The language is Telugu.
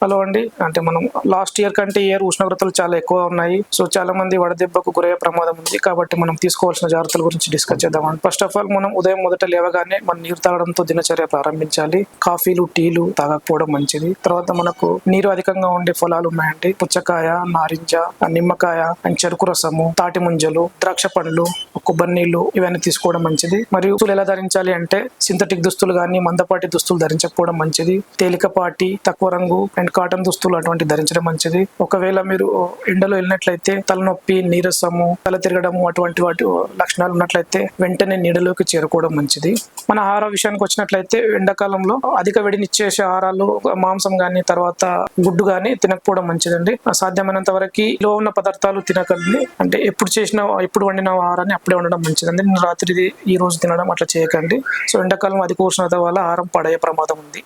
హలో అండి. అంటే మనం లాస్ట్ ఇయర్ కంటే ఇయర్ ఉష్ణోగ్రతలు చాలా ఎక్కువ ఉన్నాయి. సో చాలా మంది వడదెబ్బకు గురయ్యే ప్రమాదం ఉంది. కాబట్టి మనం తీసుకోవాల్సిన జాగ్రత్తల గురించి డిస్కస్ చేద్దామండి. ఫస్ట్ ఆఫ్ ఆల్ మనం ఉదయం మొదట లేవగానే మనం నీరు తాగడంతో దినచర్య ప్రారంభించాలి. కాఫీలు, టీలు తాగకపోవడం మంచిది. తర్వాత మనకు నీరు అధికంగా ఉండే ఫలాలు ఉన్నాయండి. పుచ్చకాయ, నారింజ, నిమ్మకాయ అండ్ చెరుకు రసము, తాటి ముంజలు, ద్రాక్ష పండ్లు, కొబ్బరి నీళ్లు ఇవన్నీ తీసుకోవడం మంచిది. మరియు దుస్తులు ఎలా ధరించాలి అంటే సింథటిక్ దుస్తులు కానీ మందపాటి దుస్తులు ధరించకపోవడం మంచిది. తేలికపాటి, తక్కువ రంగు అండ్ కాటన్ దుస్తులు అటువంటి ధరించడం మంచిది. ఒకవేళ మీరు ఎండలో వెళ్ళినట్లయితే తలనొప్పి, నీరసము, తల తిరగడము అటువంటి వాటి లక్షణాలు ఉన్నట్లయితే వెంటనే నీడలోకి చేరుకోవడం మంచిది. మన ఆహార విషయానికి వచ్చినట్లయితే ఎండాకాలంలో అధిక వేడినిచ్చేసే ఆహారాలు, మాంసం గానీ తర్వాత గుడ్డు గానీ తినకపోవడం మంచిదండి. సాధ్యమైనంత వరకు లో ఉన్న పదార్థాలు తినకండి. అంటే ఎప్పుడు వండిన ఆహారాన్ని అప్పుడే వండడం మంచిదండి. రాత్రి ఈ రోజు తినడం అట్లా చేయకండి. సో ఎండాకాలం అధిక ఉష్ణోగ్రత వల్ల ఆహారం పడే ప్రమాదం ఉంది.